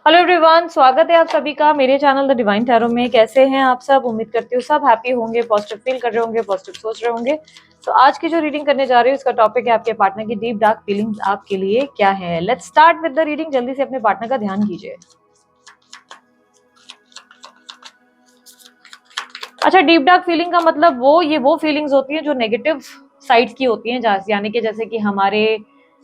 Hello everyone, स्वागत है आप सभी का मेरे चैनल द डिवाइन टैरो में। कैसे हैं आप सब? उम्मीद करती हूँ सब हैप्पी होंगे, पॉजिटिव फील कर रहे होंगे, पॉजिटिव सोच रहे होंगे। तो आज की जो रीडिंग करने जा रही हूँ, इसका टॉपिक है आपके पार्टनर की डीप डार्क फीलिंग्स आपके लिए क्या है। Let's start with the reading. जल्दी से अपने पार्टनर का ध्यान कीजिए। अच्छा, डीप डार्क फीलिंग का मतलब वो फीलिंग्स होती है जो नेगेटिव साइड्स की होती हैं, यानी कि जैसे कि हमारे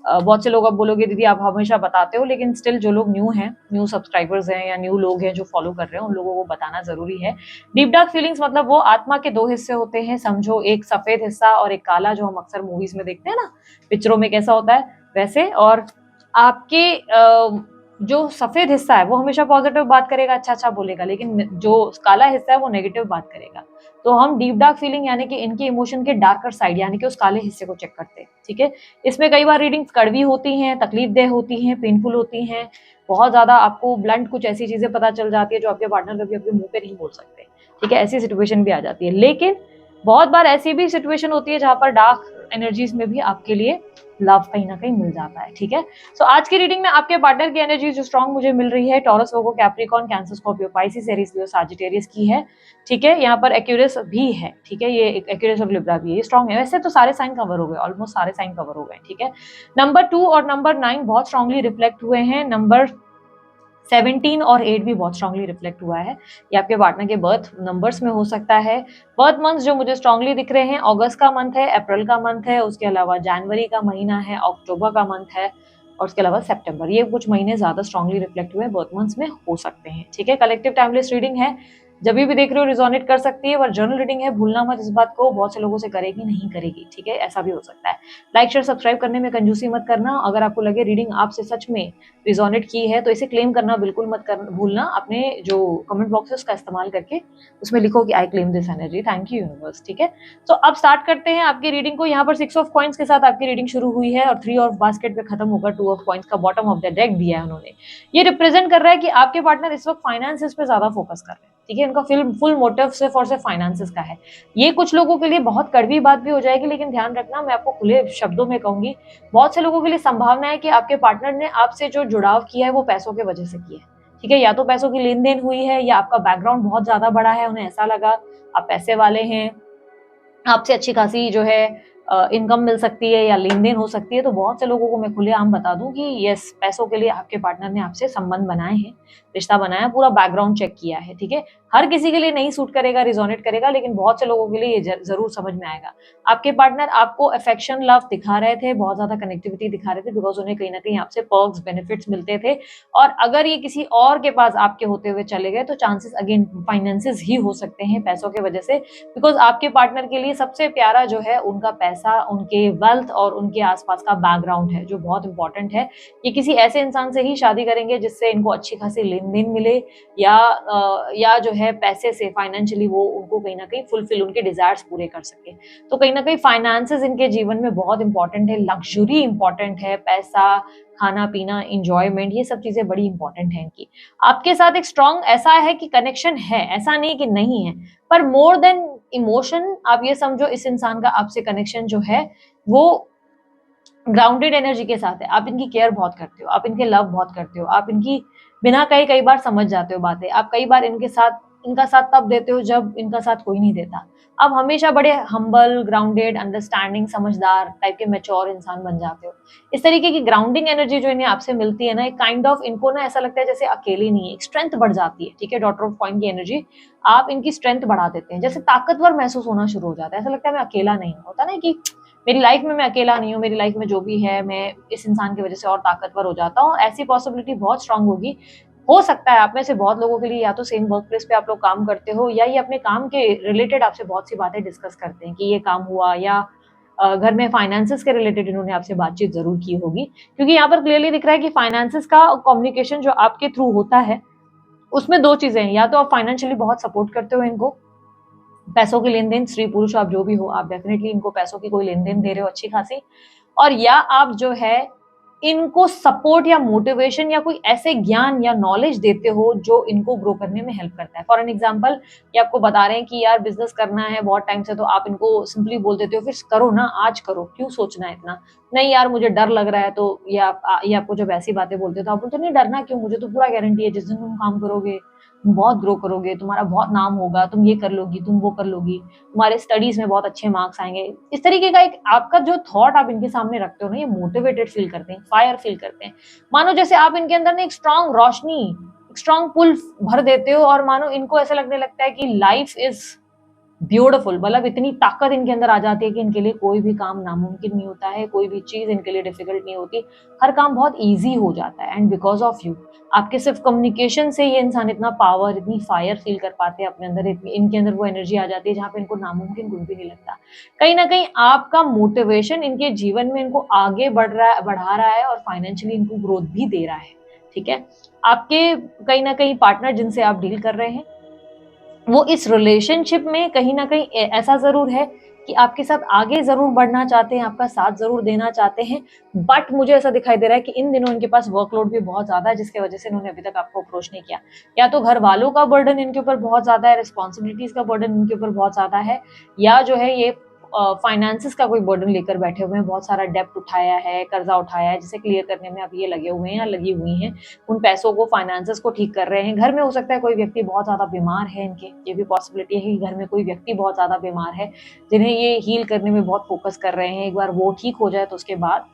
बहुत से लोग अब बोलोगे दीदी आप हमेशा बताते हो, लेकिन स्टिल जो लोग न्यू सब्सक्राइबर्स हैं या न्यू लोग हैं जो फॉलो कर रहे हैं, उन लोगों को बताना जरूरी है। डीप डार्क फीलिंग्स मतलब वो आत्मा के दो हिस्से होते हैं, समझो एक सफेद हिस्सा और एक काला, जो हम अक्सर मूवीज में देखते हैं ना, पिक्चरों में कैसा होता है वैसे। और आपके जो सफेद हिस्सा है वो हमेशा पॉजिटिव बात करेगा, अच्छा अच्छा बोलेगा, लेकिन जो काला हिस्सा है वो नेगेटिव बात करेगा। तो हम डीप डार्क फीलिंग यानी कि इनके इमोशन के डार्कर साइड यानी कि उस काले हिस्से को चेक करते हैं। ठीक है, इसमें कई बार रीडिंग्स कड़वी होती हैं, तकलीफदेह होती हैं, पेनफुल होती हैं, बहुत ज्यादा आपको ब्लंट कुछ ऐसी चीजें पता चल जाती है जो आपके पार्टनर कभी अपने मुंह पे नहीं बोल सकते। ठीक है, ऐसी सिचुएशन भी आ जाती है। लेकिन बहुत बार ऐसी भी सिचुएशन होती है जहां पर डार्क एनर्जीज में भी आपके लिए लव कहीं ना कहीं मिल जाता है। ठीक है, सो आज की रीडिंग में आपके पार्टनर की एनर्जी जो स्ट्रांग मुझे मिल रही है, Taurus, Virgo, Capricorn, Cancer, Scorpio, Pisces, Aries, Leo, Sagittarius की है। ठीक है, यहाँ पर एक्यूरियस भी है। ठीक है, ये एक्यूरियस और लिब्रा भी है, ये स्ट्रांग है। वैसे तो सारे साइन कवर हो गए, ऑलमोस्ट सारे साइन कवर हो गए। ठीक है, नंबर 2 और नंबर 9 बहुत स्ट्रांगली रिफ्लेक्ट हुए हैं। नंबर 17 और 8 भी बहुत स्ट्रांगली रिफ्लेक्ट हुआ है। ये आपके पार्टनर के बर्थ नंबर्स में हो सकता है। बर्थ मंथ जो मुझे स्ट्रांगली दिख रहे हैं, अगस्त का मंथ है, अप्रैल का मंथ है, उसके अलावा जनवरी का महीना है, अक्टूबर का मंथ है, और उसके अलावा सितंबर। ये कुछ महीने ज्यादा स्ट्रांगली रिफ्लेक्ट हुए बर्थ मंथ्स में हो सकते हैं। ठीक है, कलेक्टिव टाइमलेस रीडिंग है, जब भी देख रहे हो रिजोनेट कर सकती है, पर जर्नल रीडिंग है, भूलना मत इस बात को, बहुत से लोगों से करेगी नहीं करेगी। ठीक है, ऐसा भी हो सकता है। लाइक शेयर सब्सक्राइब करने में कंजूसी मत करना। अगर आपको लगे रीडिंग आपसे सच में रिजोनेट की है तो इसे क्लेम करना बिल्कुल मत भूलना। अपने जो कमेंट बॉक्स है उसका इस्तेमाल करके उसमें लिखो कि I claim this energy, thank you universe. ठीक है, तो अब स्टार्ट करते हैं आपकी रीडिंग को। यहाँ पर 6 ऑफ कॉइंस के साथ आपकी रीडिंग शुरू हुई है और 3 ऑफ बास्केट पे खत्म होकर 2 ऑफ कॉइंस का बॉटम ऑफ द डेक दिया है उन्होंने। ये रिप्रेजेंट कर रहा है कि आपके पार्टनर इस वक्त फाइनेंसेस पे ज्यादा फोकस कर रहे हैं। ठीक है, इनका फुल मोटिव सिर्फ और सिर्फ फाइनेंसेस का है। ये कुछ लोगों के लिए बहुत कड़वी बात भी हो जाएगी, लेकिन ध्यान रखना, मैं आपको खुले शब्दों में कहूंगी, बहुत से लोगों के लिए संभावना है कि आपके पार्टनर ने आपसे जो जुड़ाव किया है वो पैसों के वजह से किया है। ठीक है, या तो पैसों की लेन देन हुई है, या आपका बैकग्राउंड बहुत ज्यादा बड़ा है, उन्हें ऐसा लगा आप पैसे वाले हैं, आपसे अच्छी खासी जो है इनकम मिल सकती है या लेन देन हो सकती है। तो बहुत से लोगों को मैं खुलेआम बता दूं कि यस, पैसों के लिए आपके पार्टनर ने आपसे संबंध बनाए हैं, रिश्ता बनाया, पूरा बैकग्राउंड चेक किया है। ठीक है, हर किसी के लिए नहीं सूट करेगा, रिजोनेट करेगा, लेकिन बहुत से लोगों के लिए ये जरूर समझ में आएगा। आपके पार्टनर आपको अफेक्शन, लव दिखा रहे थे, बहुत ज्यादा कनेक्टिविटी दिखा रहे थे, बिकॉज उन्हें कहीं ना कहीं आपसे पर्क्स, बेनिफिट्स मिलते थे। और अगर ये किसी और के पास आपके होते हुए चले गए तो चांसेस अगेन फाइनेंसेस ही हो सकते हैं पैसों के वजह से, बिकॉज आपके पार्टनर के लिए सबसे प्यारा जो है उनका पैसा, उनके वेल्थ और उनके आसपास का बैकग्राउंड है, जो बहुत इंपॉर्टेंट है। ये किसी ऐसे इंसान से ही शादी करेंगे जिससे इनको अच्छी खासी लेन देन मिले, या जो है पैसे से फाइनेंशियली वो उनको कहीं ना कहीं फुलफिल, उनके डिजायर्स पूरे कर सके। तो कहीं ना कहीं फाइनेंसेस इनके जीवन में बहुत इंपॉर्टेंट है, लग्जरी इंपॉर्टेंट है, पैसा, खाना पीना, इंजॉयमेंट, ये सब चीजें बड़ी इंपॉर्टेंट है इनकी। आपके साथ एक स्ट्रॉन्ग ऐसा है कि कनेक्शन है, ऐसा नहीं कि नहीं है, पर मोर देन इमोशन आप ये समझो, इस इंसान का आपसे कनेक्शन जो है वो ग्राउंडेड एनर्जी के साथ है। आप इनकी केयर बहुत करते हो, आप इनके लव बहुत करते हो, आप इनकी बिना कई बार समझ जाते हो बातें, आप कई बार इनका साथ तब देते हो जब इनका साथ कोई नहीं देता। आप हमेशा बड़े हम्बल, ग्राउंडेड, अंडरस्टैंडिंग, समझदार टाइप के मैच्योर इंसान बन जाते हो। इस तरीके की ग्राउंडिंग एनर्जी जो इन्हें आपसे मिलती है ना, एक काइंड ऑफ, इनको ना ऐसा लगता है जैसे अकेले नहीं है, एक स्ट्रेंथ बढ़ जाती है। ठीक है, डॉटर ऑफ कॉइन की एनर्जी, आप इनकी स्ट्रेंथ बढ़ा देते हैं, जैसे ताकतवर महसूस होना शुरू हो जाता है, ऐसा लगता है मैं अकेला नहीं हूं। होता ना कि मेरी लाइफ में मैं अकेला नहीं हूँ, मेरी लाइफ में जो भी है मैं इस इंसान की वजह से और ताकतवर हो जाता हूँ। ऐसी पॉसिबिलिटी बहुत स्ट्रांग होगी। हो सकता है आप में से बहुत लोगों के लिए या तो सेम वर्क प्लेस पे आप लोग काम करते हो, या ये अपने काम के रिलेटेड आपसे बहुत सी बातें डिस्कस करते हैं कि ये काम हुआ, या घर में फाइनेंसेस के रिलेटेड इन्होंने आपसे बातचीत जरूर की होगी, क्योंकि यहाँ पर क्लियरली दिख रहा है कि फाइनेंसेस का कम्युनिकेशन जो आपके थ्रू होता है उसमें दो चीजें हैं, या तो आप फाइनेंशियली बहुत सपोर्ट करते हो इनको, पैसों की लेन देन, स्त्री पुरुष आप जो भी हो, आप डेफिनेटली इनको पैसों की कोई लेन देन दे रहे हो अच्छी खासी, और या आप जो है इनको सपोर्ट या मोटिवेशन या कोई ऐसे ज्ञान या नॉलेज देते हो जो इनको ग्रो करने में हेल्प करता है। फॉर एन एग्जाम्पल, ये आपको बता रहे हैं कि यार बिजनेस करना है बहुत टाइम से, तो आप इनको सिंपली बोल देते हो फिर करो ना, आज करो, क्यों सोचना है इतना, नहीं यार मुझे डर लग रहा है, तो ये आपको जब ऐसी बातें बोलते हो तो आप बोलते हो नहीं डरना क्यों, मुझे तो पूरा गारंटी है जिस दिन तुम काम करोगे तुम बहुत ग्रो करोगे, तुम्हारा बहुत नाम होगा, तुम ये कर लोगी, तुम वो कर लोगी, तुम्हारे स्टडीज में बहुत अच्छे मार्क्स आएंगे। इस तरीके का एक आपका जो थॉट आप इनके सामने रखते हो ना, ये मोटिवेटेड फील करते हैं, फायर फील करते हैं। मानो जैसे आप इनके अंदर ना एक स्ट्रॉन्ग रोशनी, एक स्ट्रॉन्ग पुल भर देते हो, और मानो इनको ऐसा लगने लगता है कि लाइफ इज ब्यूटीफुल, मतलब इतनी ताकत इनके अंदर आ जाती है कि इनके लिए कोई भी काम नामुमकिन नहीं होता है, कोई भी चीज इनके लिए डिफिकल्ट नहीं होती, हर काम बहुत ईजी हो जाता है। एंड बिकॉज ऑफ यू, आपके सिर्फ कम्युनिकेशन से ये इंसान इतना पावर, इतनी फायर फील कर पाते हैं अपने अंदर, इनके अंदर वो एनर्जी आ जाती है जहाँ पे इनको नामुमकिन कुछ भी नहीं लगता। कहीं ना कहीं आपका मोटिवेशन इनके जीवन में इनको आगे बढ़ा रहा है और फाइनेंशियली इनको ग्रोथ भी दे रहा है। ठीक है, आपके कहीं ना कहीं पार्टनर जिनसे आप डील कर रहे हैं, वो इस रिलेशनशिप में कहीं ना कहीं ऐसा जरूर है कि आपके साथ आगे जरूर बढ़ना चाहते हैं, आपका साथ जरूर देना चाहते हैं, बट मुझे ऐसा दिखाई दे रहा है कि इन दिनों इनके पास वर्कलोड भी बहुत ज्यादा है, जिसकी वजह से इन्होंने अभी तक आपको अप्रोच नहीं किया। या तो घर वालों का बर्डन इनके ऊपर बहुत ज्यादा है, रिस्पॉन्सिबिलिटीज का बर्डन इनके ऊपर बहुत ज्यादा है, या जो है ये फाइनेंसिस का कोई बर्डन लेकर बैठे हुए हैं, बहुत सारा डेप्ट उठाया है, कर्जा उठाया है, जिसे क्लियर करने में अभी ये लगे हुए हैं या लगी हुई हैं, उन पैसों को, फाइनेंसेस को ठीक कर रहे हैं। घर में हो सकता है कोई व्यक्ति बहुत ज्यादा बीमार है इनके, ये भी पॉसिबिलिटी है कि घर में कोई व्यक्ति बहुत ज्यादा बीमार है जिन्हें ये हील करने में बहुत फोकस कर रहे हैं। एक बार वो ठीक हो जाए तो उसके बाद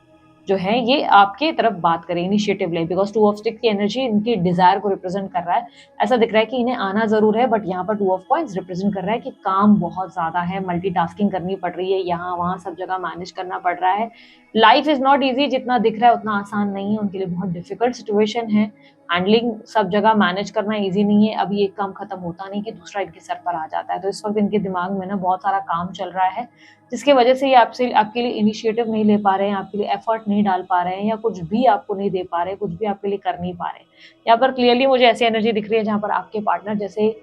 जो है ये आपके तरफ बात करें, इनिशिएटिव ले, बिकॉज 2 ऑफ स्टिक की एनर्जी इनकी डिजायर को रिप्रेजेंट कर रहा है। ऐसा दिख रहा है कि इन्हें आना जरूर है, बट यहाँ पर 2 ऑफ कॉइंस रिप्रेजेंट कर रहा है कि काम बहुत ज्यादा है, मल्टीटास्किंग करनी पड़ रही है, यहाँ वहाँ सब जगह मैनेज करना पड़ रहा है। लाइफ इज नॉट ईजी, जितना दिख रहा है उतना आसान नहीं है, उनके लिए बहुत डिफिकल्ट सिचुएशन है, हैंडलिंग सब जगह मैनेज करना इजी नहीं है। अभी एक काम खत्म होता नहीं कि दूसरा इनके सर पर आ जाता है, तो इस वक्त इनके दिमाग में ना बहुत सारा काम चल रहा है, जिसकी वजह से ये आपके लिए इनिशिएटिव नहीं ले पा रहे हैं, आपके लिए एफर्ट नहीं डाल पा रहे हैं, या कुछ भी आपको नहीं दे पा रहे, कुछ भी आपके लिए कर नहीं पा रहे। यहाँ पर क्लियरली मुझे ऐसी एनर्जी दिख रही है जहाँ पर आपके पार्टनर जैसे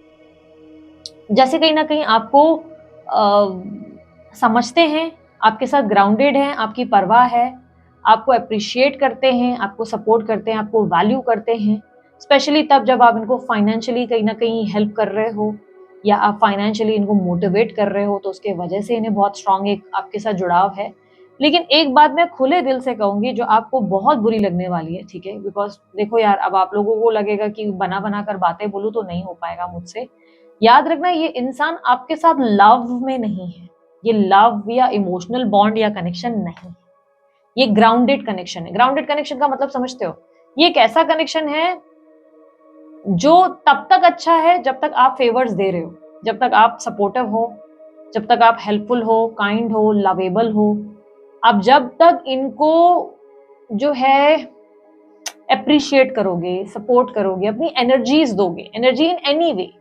जैसे कहीं ना कहीं आपको समझते हैं, आपके साथ ग्राउंडेड हैं, आपकी परवाह है, आपको अप्रिशिएट करते हैं, आपको सपोर्ट करते हैं, आपको वैल्यू करते हैं, स्पेशली तब जब आप इनको फाइनेंशियली कहीं ना कहीं हेल्प कर रहे हो, या आप फाइनेंशियली इनको मोटिवेट कर रहे हो, तो उसके वजह से इन्हें बहुत स्ट्रांग एक आपके साथ जुड़ाव है। लेकिन एक बात मैं खुले दिल से कहूंगी जो आपको बहुत बुरी लगने वाली है, ठीक है, बिकॉज देखो यार, अब आप लोगों को लगेगा कि बना बना कर बातें बोलूं तो नहीं हो पाएगा मुझसे। याद रखना, ये इंसान आपके साथ लव में नहीं है, ये लव या इमोशनल बॉन्ड या कनेक्शन नहीं, ये ग्राउंडेड कनेक्शन है। ग्राउंडेड कनेक्शन का मतलब समझते हो, ये एक ऐसा कनेक्शन है जो तब तक अच्छा है जब तक आप फेवर्स दे रहे हो, जब तक आप सपोर्टिव हो, जब तक आप हेल्पफुल हो, काइंड हो, लवेबल हो। अब जब तक इनको जो है अप्रिशिएट करोगे, सपोर्ट करोगे, अपनी एनर्जीज दोगे, energy in any way,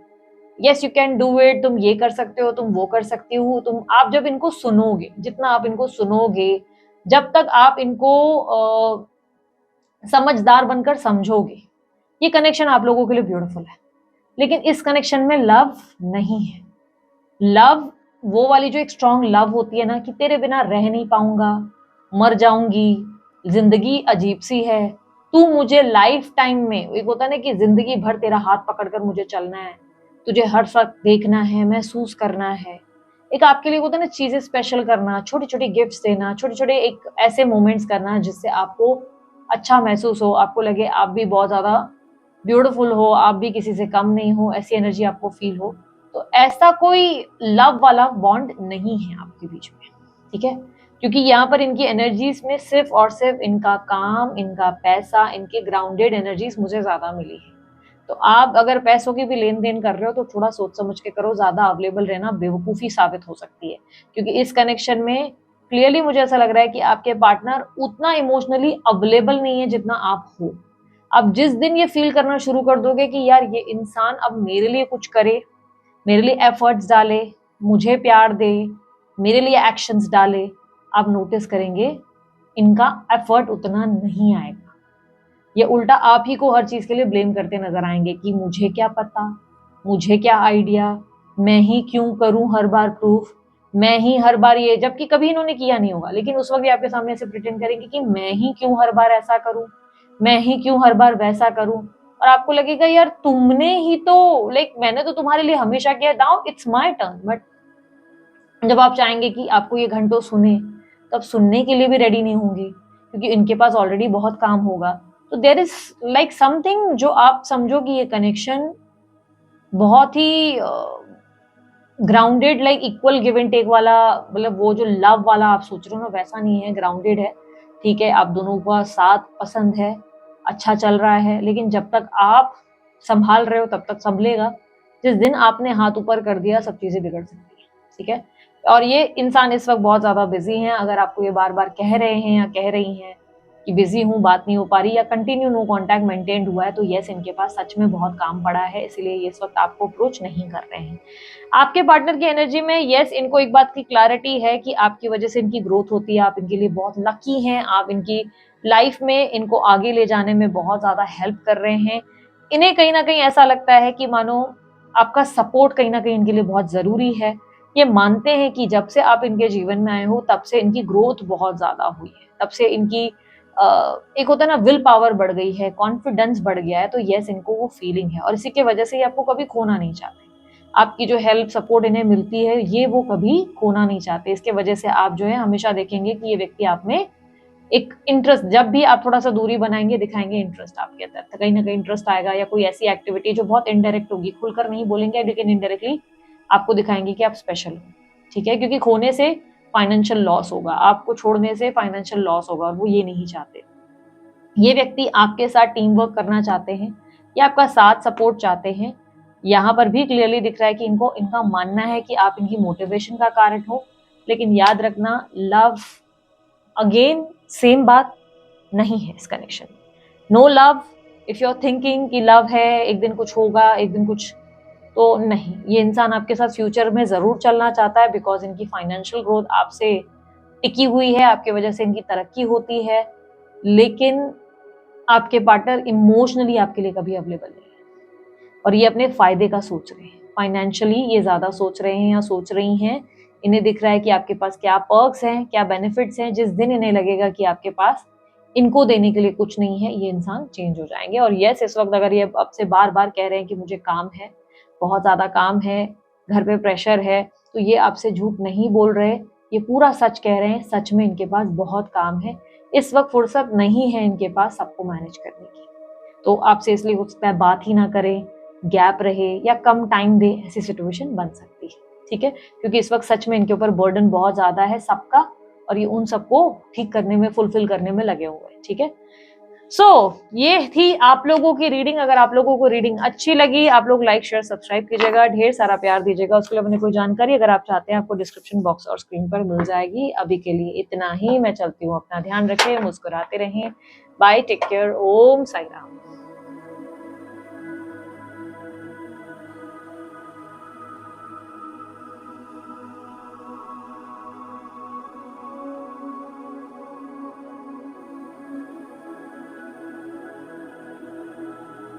yes you can do it, तुम ये कर सकते हो, तुम वो कर सकती हो, आप जब इनको सुनोगे, जितना आप इनको सुनोगे, जब तक आप इनको समझदार बनकर समझोगे, ये कनेक्शन आप लोगों के लिए ब्यूटीफुल है। लेकिन इस कनेक्शन में लव नहीं है। लव वो वाली जो एक स्ट्रॉन्ग लव होती है ना, कि तेरे बिना रह नहीं पाऊंगा, मर जाऊंगी, जिंदगी अजीब सी है, तू मुझे लाइफ टाइम में, एक होता है ना कि जिंदगी भर तेरा हाथ पकड़कर मुझे चलना है, तुझे हर वक्त देखना है, महसूस करना है, एक आपके लिए होता है ना चीजें स्पेशल करना, छोटी छोटी गिफ्ट्स देना, छोटे छोटे एक ऐसे मोमेंट्स करना जिससे आपको अच्छा महसूस हो, आपको लगे आप भी बहुत ज्यादा ब्यूटीफुल हो, आप भी किसी से कम नहीं हो, ऐसी एनर्जी आपको फील हो। तो ऐसा कोई लव वाला बॉन्ड नहीं है आपके बीच में, ठीक है, क्योंकि यहाँ पर इनकी एनर्जीज में सिर्फ और सिर्फ इनका काम, इनका पैसा, इनके ग्राउंडेड एनर्जीज मुझे ज्यादा मिली है। तो आप अगर पैसों की भी लेन देन कर रहे हो तो थोड़ा सोच समझ के करो, ज्यादा अवेलेबल रहना बेवकूफी साबित हो सकती है, क्योंकि इस कनेक्शन में क्लियरली मुझे ऐसा लग रहा है कि आपके पार्टनर उतना इमोशनली अवेलेबल नहीं है जितना आप हो। अब जिस दिन ये फील करना शुरू कर दोगे कि यार ये इंसान अब मेरे लिए कुछ करे, मेरे लिए एफर्ट्स डाले, मुझे प्यार दे, मेरे लिए एक्शंस डाले, आप नोटिस करेंगे इनका एफर्ट उतना नहीं आएगा, ये उल्टा आप ही को हर चीज के लिए ब्लेम करते नजर आएंगे कि मुझे क्या पता, मुझे क्या आइडिया, मैं ही क्यों करूं हर बार प्रूफ, मैं ही हर बार ये, जबकि कभी इन्होंने किया नहीं होगा, लेकिन उस वक्त भी आपके सामने ऐसे प्रिटेंड करेंगे कि मैं ही क्यों हर बार ऐसा करूं, मैं ही क्यों हर बार वैसा करूं। और आपको लगेगा यार तुमने ही तो, लाइक मैंने तो तुम्हारे लिए हमेशा किया, now it's my turn. But जब आप चाहेंगे कि आपको ये घंटों सुने, तब सुनने के लिए भी रेडी नहीं होंगी, क्योंकि इनके पास ऑलरेडी बहुत काम होगा। तो देयर इज लाइक समथिंग जो आप समझो कि ये कनेक्शन बहुत ही grounded, like equal give and take वाला, मतलब वो जो लव वाला आप सोच रहे हो ना, वैसा नहीं है, ग्राउंडेड है। ठीक है, आप दोनों का साथ पसंद है, अच्छा चल रहा है, लेकिन जब तक आप संभाल रहे हो तब तक संभलेगा। जिस दिन आपने हाथ ऊपर कर दिया, सब चीजें बिगड़ सकती है। ठीक है, और ये इंसान इस वक्त बहुत ज्यादा बिजी हैं। अगर आपको ये बार बार कह रहे हैं या कह रही हैं कि बिजी हूँ, बात नहीं हो पा रही, या कंटिन्यू नो कांटेक्ट मेंटेन हुआ है, तो यस, इनके पास सच में बहुत काम पड़ा है, इसीलिए ये इस वक्त आपको अप्रोच नहीं कर रहे हैं। आपके पार्टनर की एनर्जी में यस, इनको एक बात की क्लैरिटी है कि आपकी वजह से इनकी ग्रोथ होती है, आप इनके लिए बहुत लकी हैं, आप इनकी लाइफ में इनको आगे ले जाने में बहुत ज्यादा हेल्प कर रहे हैं। इन्हें कहीं ना कहीं ऐसा लगता है कि मानो आपका सपोर्ट कहीं ना कहीं इनके लिए बहुत जरूरी है। ये मानते हैं कि जब से आप इनके जीवन में आए हो, तब से इनकी ग्रोथ बहुत ज्यादा हुई है, तब से इनकी एक होता है ना, विल पावर बढ़ गई है, कॉन्फिडेंस बढ़ गया है। तो यस, इनको वो फीलिंग है, और इसी की वजह से ये आपको कभी खोना नहीं चाहते। आपकी जो हेल्प सपोर्ट इन्हें मिलती है, ये वो कभी खोना नहीं चाहते। इसके वजह से आप जो है हमेशा देखेंगे कि ये व्यक्ति आप में एक इंटरेस्ट, जब भी आप थोड़ा सा दूरी बनाएंगे, दिखाएंगे इंटरेस्ट आपके अंदर, तो कहीं ना कहीं इंटरेस्ट आएगा, या कोई ऐसी एक्टिविटी जो बहुत इनडायरेक्ट होगी, खुलकर नहीं बोलेंगे लेकिन इनडायरेक्टली आपको दिखाएंगे कि आप स्पेशल हो। ठीक है, क्योंकि खोने से फाइनेंशियल लॉस होगा, आपको छोड़ने से फाइनेंशियल लॉस होगा, और वो ये नहीं चाहते। ये व्यक्ति आपके साथ टीम वर्क करना चाहते हैं, या आपका साथ सपोर्ट चाहते हैं। यहाँ पर भी क्लियरली दिख रहा है कि इनको, इनका मानना है कि आप इनकी मोटिवेशन का कारण हो। लेकिन याद रखना, लव अगेन सेम बात नहीं है इस कनेक्शन में। No love, if you are thinking कि लव है, एक दिन कुछ होगा, एक दिन कुछ, तो नहीं। ये इंसान आपके साथ फ्यूचर में जरूर चलना चाहता है, बिकॉज इनकी फाइनेंशियल ग्रोथ आपसे टिकी हुई है, आपकी वजह से इनकी तरक्की होती है। लेकिन आपके पार्टनर इमोशनली आपके लिए कभी अवेलेबल नहीं है, और ये अपने फायदे का सोच रहे हैं, फाइनेंशियली ये ज्यादा सोच रहे हैं या सोच रही हैं। इन्हें दिख रहा है कि आपके पास क्या पर्क्स हैं, क्या बेनिफिट्स हैं। जिस दिन इन्हें लगेगा कि आपके पास इनको देने के लिए कुछ नहीं है, ये इंसान चेंज हो जाएंगे। और यस, इस वक्त अगर ये आपसे बार बार कह रहे हैं कि मुझे काम है, बहुत ज्यादा काम है, घर पे प्रेशर है, तो ये आपसे झूठ नहीं बोल रहे, ये पूरा सच कह रहे हैं। सच में इनके पास बहुत काम है, इस वक्त फुर्सत नहीं है इनके पास सबको मैनेज करने की। तो आपसे इसलिए हो सकता है बात ही ना करें, गैप रहे, या कम टाइम दे, ऐसी सिचुएशन बन सकती है। ठीक है, क्योंकि इस वक्त सच में इनके ऊपर बर्डन बहुत ज्यादा है सबका, और ये उन सबको ठीक करने में, फुलफिल करने में लगे हुए हैं। ठीक है, सो ये थी आप लोगों की रीडिंग। अगर आप लोगों को रीडिंग अच्छी लगी, आप लोग लाइक शेयर सब्सक्राइब कीजिएगा, ढेर सारा प्यार दीजिएगा। उसके लिए मैंने कोई जानकारी अगर आप चाहते हैं, आपको डिस्क्रिप्शन बॉक्स और स्क्रीन पर मिल जाएगी। अभी के लिए इतना ही, मैं चलती हूँ, अपना ध्यान रखें, मुस्कुराते रहें, बाय, टेक केयर, ओम साई राम।